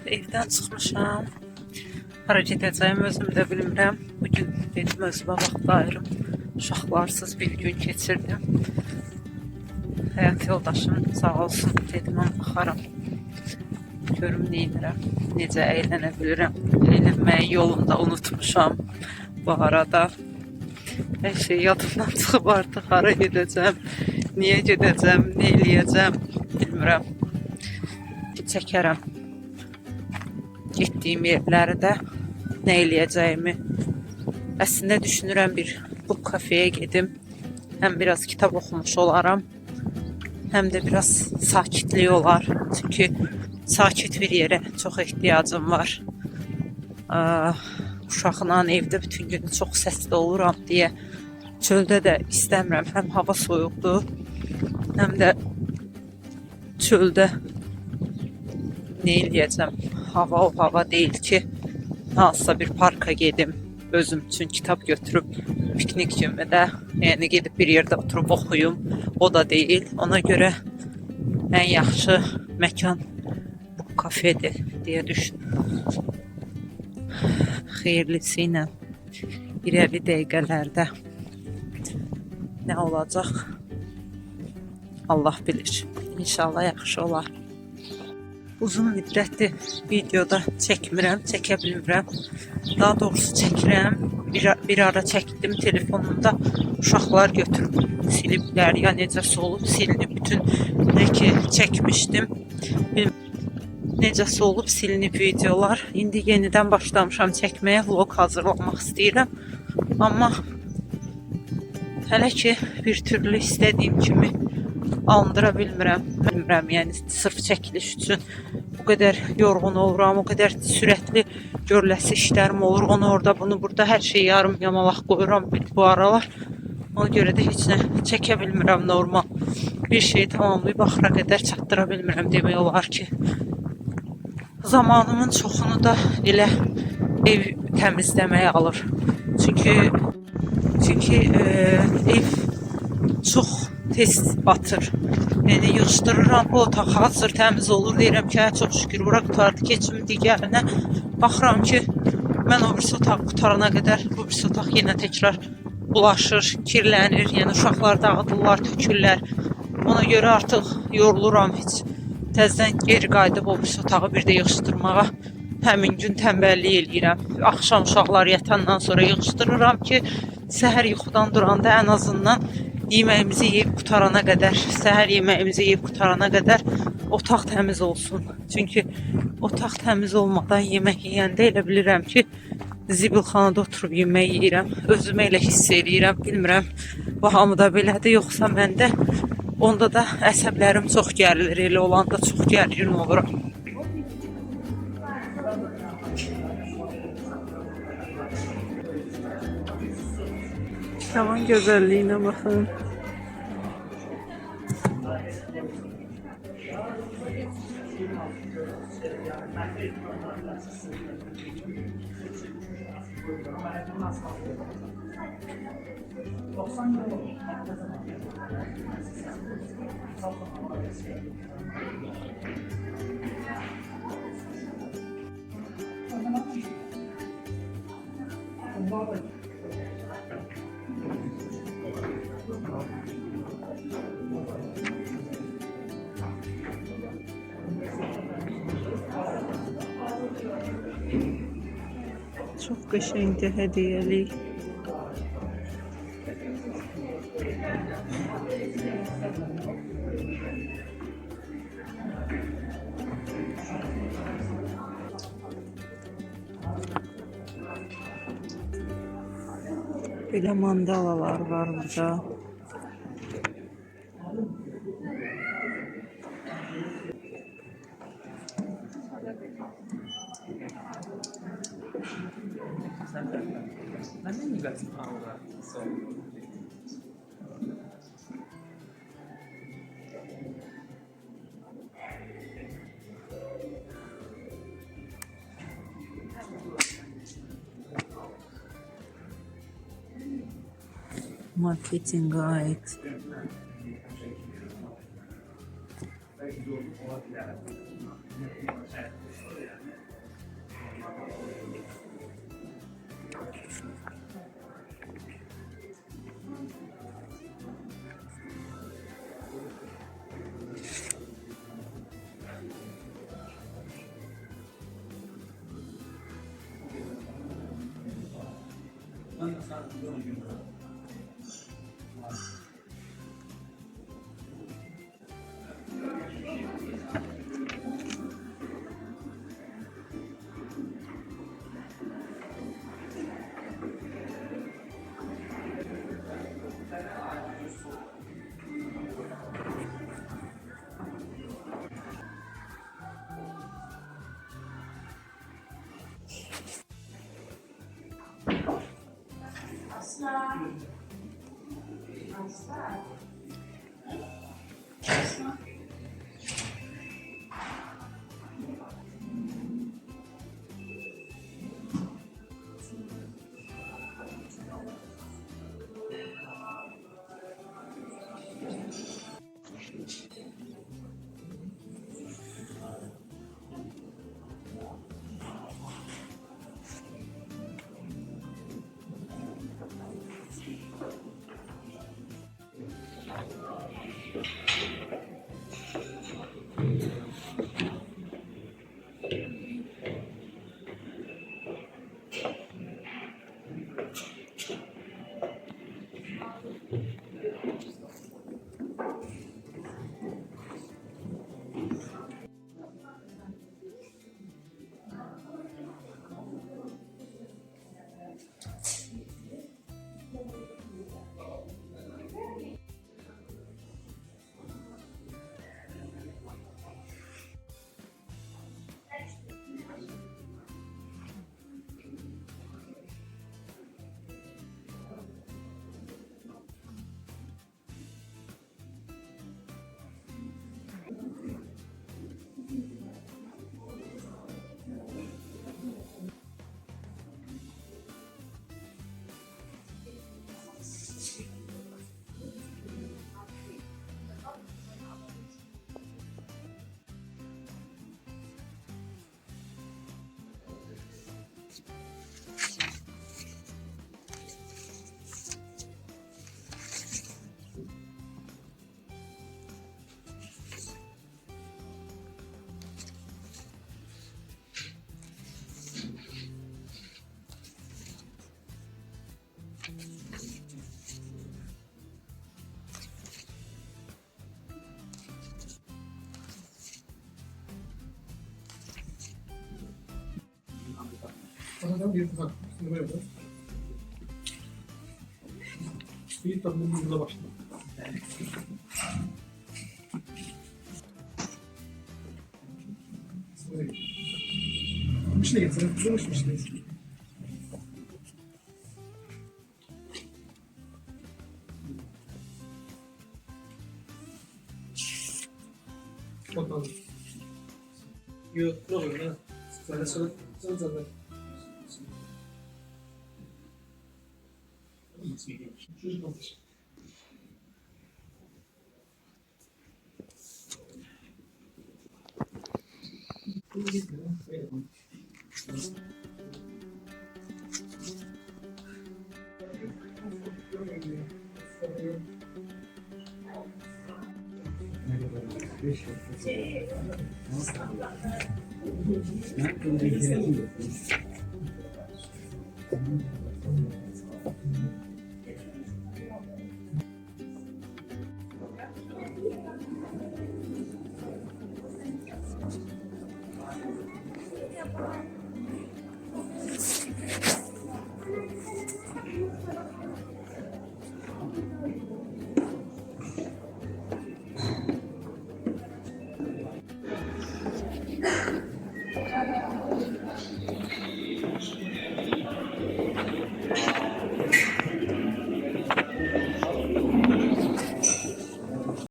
Evdən çıxmışam. Hara gedəcəyimi özüm də bilmirəm. Bugün dedim özümə vaxt ayırım. Uşaqlarsız bir gün keçirdim. Həyat yoldaşım sağ olsun, dedim mən baxaram. Görüm neymirəm, necə əylənə bilirəm. Əylənməyi yolunda unutmuşam bu arada. Hər şey yadımdan çıxıb artıq hara gedəcəm, niyə gedəcəm, nə eləyəcəm bilmirəm. Çəkərəm getdiyim yerləri də, nə eləyəcəyimi. Əslində düşünürəm bir bu kafeyə gedim. Həm biraz kitab oxumuş olaram, həm də biraz sakitlik olar. Çünki sakit bir yerə çox ehtiyacım var. Uşaqla evdə bütün gün çox səsli oluram deyə çöldə də istəmirəm. Həm hava soyuqdur, həm də çöldə nə eləyəcəm? Hava o hava deyil ki, hansısa bir parka gedim, özüm üçün kitab götürüb piknik kimi də, yəni gedib bir yerdə oturub oxuyum. O da deyil. Ona görə ən yaxşı məkan bu kafedir deyə düşünürəm. Xeyirlisi ilə irəli dəqiqələrdə nə olacaq? Allah bilir. İnşallah yaxşı olar. Uzun müddətdir videoda çəkmirəm, çəkə bilmirəm. Daha doğrusu çəkirəm. Bir ara çəkdim telefonumda. Uşaqlar götürüb siliblər, ya necəsə olub silinib bütün nə ki çəkmişdim. Necəsə olub silinib videolar. İndi yenidən başlamışam çəkməyə, vlog hazırlamaq istəyirəm. Amma hələ ki bir türlü istədiyim kimi alındıra bilmirəm. Yəni sırf çəkiliş üçün bu qədər yorğun oluram, o qədər sürətli görüləsi işlərim olur. Onu orada, bunu burada, hər şeyi yarım yamalaq qoyuram bu aralar. Ona görə də heç nə çəkə bilmirəm normal. Bir şeyi tamamlayıb axıra qədər çatdıra bilmirəm demək olar ki. Zamanımın çoxunu da elə ev təmizləməyə alır. Çünki ev çox tez batır. Yəni yığışdırıram, bu otaq hazır təmiz olur, deyirəm ki, çox şükür bura qutardı, keçim digərinə. Baxıram ki, mən o birisi otaq qutarana qədər bu birisi otaq yenə təkrar bulaşır, kirlənir, yəni uşaqlar dağıdırlar, tökürlər. Ona görə artıq yoruluram, heç təzədən geri qayıdıb o birisi otağı bir də yığışdırmağa həmin gün tənbəllik eləyirəm. Axşam uşaqlar yatandan sonra yığışdırıram ki, səhər yuxudan duranda ən azından yeməyimizi yeyib qutarana qədər, səhər yeməyimizi yeyib qutarana qədər otaq təmiz olsun. Çünki otaq təmiz olmadan yemək yeyəndə elə bilirəm ki, zibilxanada oturub yemək yeyirəm. Özümə elə hiss eləyirəm, bilmirəm, bu hamıda belədir, yoxsa məndə. Onda da əsəblərim çox gərilir, elə olanda çox gərgin oluram. Kitabın gözəlliyinə baxın. Çok qəşəngdir hədiyyəlik. Belə mandalalar var burada. Marketinge ait. Sonradan bir ufak sınırma yapalım. Bir tatlım burada başladı. Mışla getirin. Kızılmış mışla. Bakalım. Yok, ne olur lan? Sana. Çocuk olmuş.